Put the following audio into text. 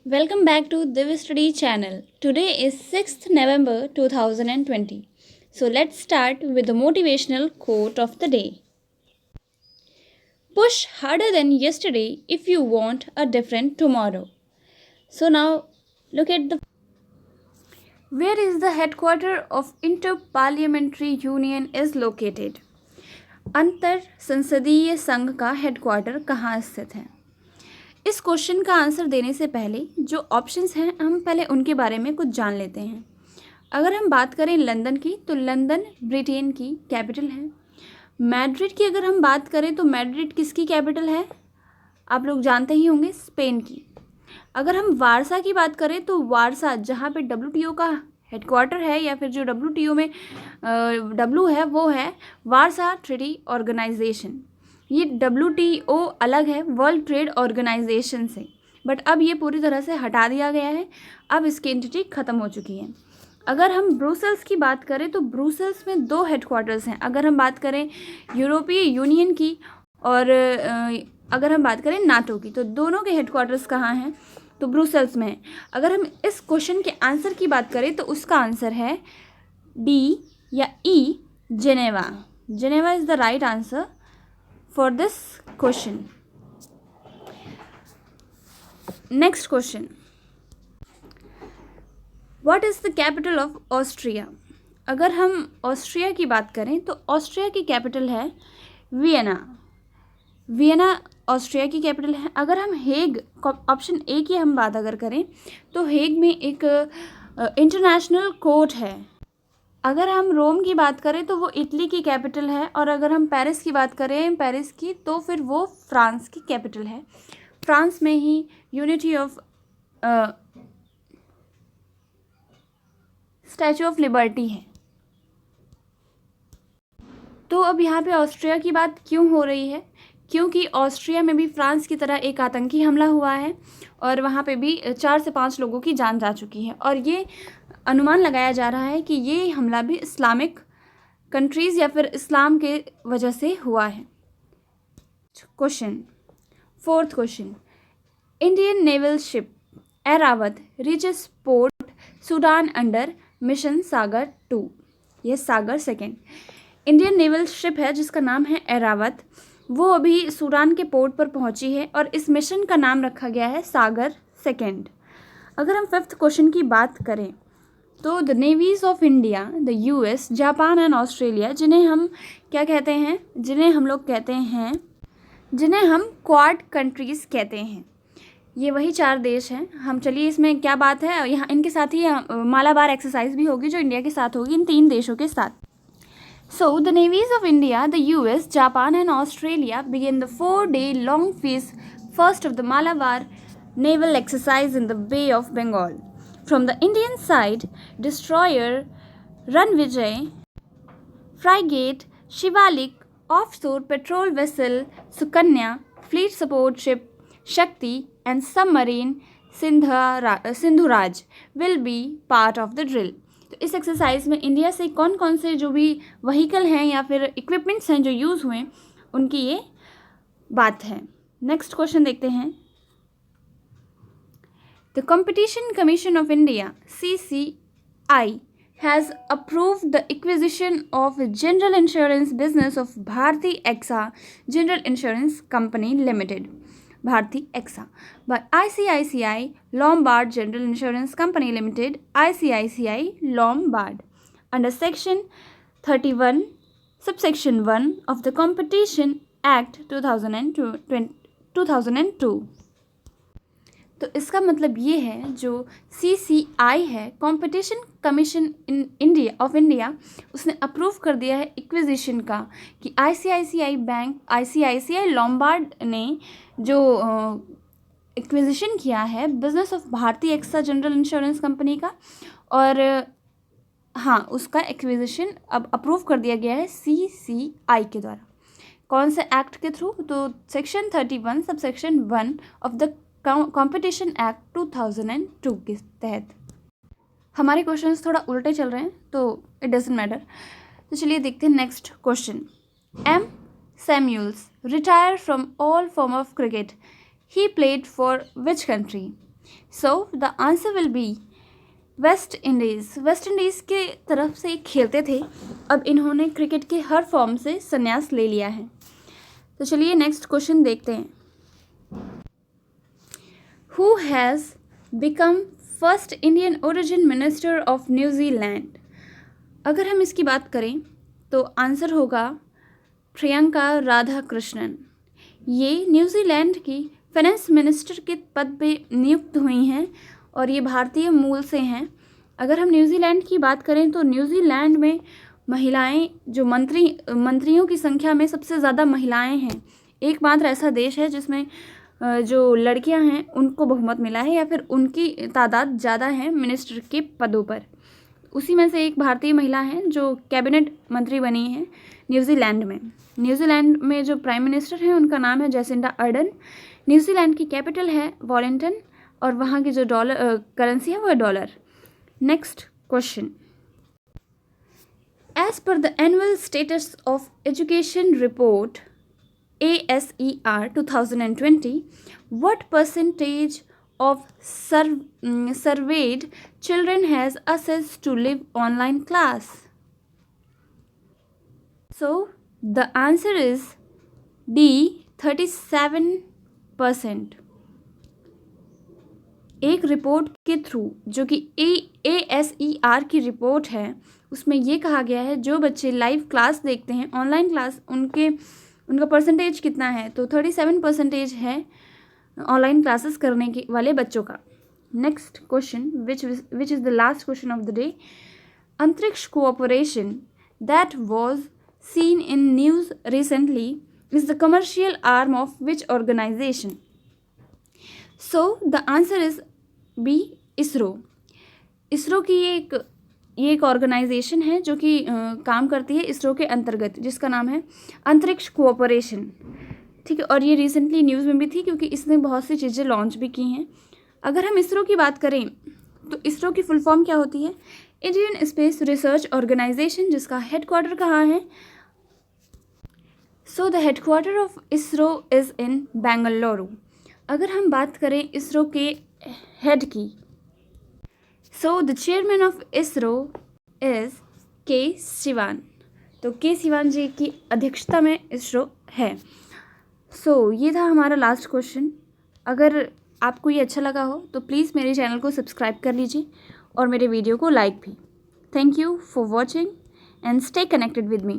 Welcome back to Div Study channel. Today is 6th November 2020. So let's start with the motivational quote of the day. Push harder than yesterday if you want a different tomorrow. So now look at the where is the headquarter of Inter-Parliamentary Union is located. अंतर संसदीय संघ का headquarter कहाँ स्थित है? इस question का answer देने से पहले जो ऑप्शंस हैं हम पहले उनके बारे में कुछ जान लेते हैं। अगर हम बात करें लंदन की तो लंदन ब्रिटेन की कैपिटल है। मैड्रिड की अगर हम बात करें तो मैड्रिड किसकी कैपिटल है? आप लोग जानते ही होंगे, स्पेन की। अगर हम वारसा की बात करें तो वारसा जहाँ पे WTO का हेडक्वार्टर है या फिर जो WTO में W है वो है वारसा ट्रीटी ऑर्गेनाइजेशन। ये WTO अलग है वर्ल्ड ट्रेड ऑर्गेनाइजेशन से, बट अब ये पूरी तरह से हटा दिया गया है। अब इसकी एंटिटी ख़त्म हो चुकी है। अगर हम ब्रुसेल्स की बात करें तो ब्रुसेल्स में दो हेडक्वार्टर्स हैं। अगर हम बात करें यूरोपीय यूनियन की और अगर हम बात करें नाटो की तो दोनों के हेडक्वार्टर्स कहाँ हैं? तो ब्रुसेल्स में है। अगर हम इस क्वेश्चन के आंसर की बात करें तो उसका आंसर है डी या E, Geneva. Geneva is the right answer for this question. Next question. What is the capital of Austria? अगर हम ऑस्ट्रिया की बात करें तो ऑस्ट्रिया की कैपिटल है वियना। वियना ऑस्ट्रिया की कैपिटल है। अगर हम हेग, ऑप्शन ए की हम बात अगर करें तो हेग में एक इंटरनेशनल कोर्ट है। अगर हम रोम की बात करें तो वो इटली की कैपिटल है। और अगर हम पेरिस की बात करें पेरिस की तो फिर वो फ्रांस की कैपिटल है। फ्रांस में ही unity of statue of liberty है। तो अब यहाँ पे ऑस्ट्रिया की बात क्यों हो रही है? क्योंकि ऑस्ट्रिया में भी फ्रांस की तरह एक आतंकी हमला हुआ है और वहाँ पे भी 4 से 5 लोगों की जान जा चुकी है। और ये अनुमान लगाया जा रहा है कि ये हमला भी इस्लामिक कंट्रीज़ या फिर इस्लाम के वजह से हुआ है। Question, 4th question. Indian naval ship Airavat reaches port Sudan under mission Sagar 2। ये सागर 2 इंडियन नेवल शिप है जिसका नाम है एरावत। वो अभी सूडान के पोर्ट पर पहुंची है और इस मिशन का नाम रखा गया है सागर 2। अगर हम 5th क्वेश्चन की बात करें तो the navies of India, the US, Japan and Australia, जिन्हें हम क्या कहते हैं? जिन्हें हम लोग कहते हैं, जिन्हें हम क्वाड कंट्रीज़ कहते हैं। ये वही 4 देश हैं। हम चलिए इसमें क्या बात है, यहाँ इनके साथ ही मालाबार एक्सरसाइज भी होगी जो इंडिया के साथ होगी, इन 3 देशों के साथ। So, the navies of India, the US, Japan and Australia began the 4-day long phase first of the Malabar naval exercise in the Bay of Bengal. From the Indian side, destroyer Ranvijay, frigate Shivalik, offshore patrol vessel Sukanya, fleet support ship Shakti and submarine Sindhuraj will be part of the drill. तो इस exercise में India से कौन कौन से जो भी vehicle हैं या फिर इक्विपमेंट्स हैं जो यूज़ हुए उनकी ये बात है। नेक्स्ट क्वेश्चन देखते हैं। The competition commission of India CCI has approved the acquisition of general insurance business of Bharti Axa general insurance company limited, Bharti Exa, by ICICI Lombard General Insurance Company Limited, ICICI Lombard, under Section 31, Subsection 1 of the Competition Act 2002। तो इसका मतलब ये है जो CCI है, competition commission in India of India, उसने approve कर दिया है इक्विजिशन का कि ICICI बैंक, ICICI लॉम्बार्ड ने जो इक्विजिशन किया है business of Bharti Axa general insurance company का, और हाँ उसका एक्विजिशन अब अप्रूव कर दिया गया है CCI के द्वारा। कौन से एक्ट के थ्रू? तो section 31 subsection 1 of the competition act 2002 के तहत। हमारे क्वेश्चंस थोड़ा उल्टे चल रहे हैं तो इट डजंट मैटर। तो चलिए देखते हैं next question. M. Samuels retired from all form of cricket. He played for which country? So the answer will be West Indies. West Indies के तरफ से खेलते थे, अब इन्होंने क्रिकेट के हर फॉर्म से संन्यास ले लिया है। तो चलिए नेक्स्ट क्वेश्चन देखते हैं। Who has become first Indian origin minister of New Zealand? अगर हम इसकी बात करें तो आंसर होगा प्रियंका राधाकृष्णन। ये न्यूजीलैंड की फाइनेंस मिनिस्टर के पद पे नियुक्त हुई हैं और ये भारतीय मूल से हैं। अगर हम न्यूजीलैंड की बात करें तो न्यूजीलैंड में महिलाएं जो मंत्रियों की संख्या में सबसे ज़्यादा महिलाएं हैं। एकमात्र ऐसा देश है जिसमें जो लड़कियां हैं उनको बहुमत मिला है या फिर उनकी तादाद ज़्यादा है मिनिस्टर के पदों पर। उसी में से एक भारतीय महिला हैं जो कैबिनेट मंत्री बनी हैं न्यूजीलैंड में। न्यूजीलैंड में जो प्राइम मिनिस्टर हैं उनका नाम है जैसिंडा अर्डन। न्यूजीलैंड की कैपिटल है वेलिंगटन और वहाँ की जो करेंसी है वो है dollar. Next question. As per the annual status of education report ASER 2020, what percentage of surveyed children has access to live online class? So the answer is D, 37%। एक report के through जो कि ASER की report है उसमें ये कहा गया है जो बच्चे लाइव क्लास देखते हैं ऑनलाइन क्लास उनका परसेंटेज कितना है, तो 37% है ऑनलाइन क्लासेस करने के वाले बच्चों का। Next question which is the last question of the day. Antrix cooperation that was seen in news recently is the commercial arm of which organization? So the answer is B, ISRO. ISRO की ये एक organisation है जो कि काम करती है इसरो के अंतर्गत, जिसका नाम है अंतरिक्ष कोऑपरेशन। ठीक है, और ये रिसेंटली न्यूज़ में भी थी क्योंकि इसने बहुत सी चीज़ें लॉन्च भी की हैं। अगर हम इसरो की बात करें तो इसरो की फुल फॉर्म क्या होती है? इंडियन स्पेस रिसर्च ऑर्गेनाइजेशन, जिसका हेडक्वार्टर कहाँ है? So the headquarter of ISRO is in Bengaluru. अगर हम बात करें इसरो के हेड की, so the chairman of ISRO is के सिवान। तो के सिवान जी की अध्यक्षता में इसरो है। सो ये था हमारा लास्ट क्वेश्चन। अगर आपको ये अच्छा लगा हो तो प्लीज़ मेरे चैनल को सब्सक्राइब कर लीजिए और मेरे वीडियो को लाइक भी। Thank you for watching and stay connected with me.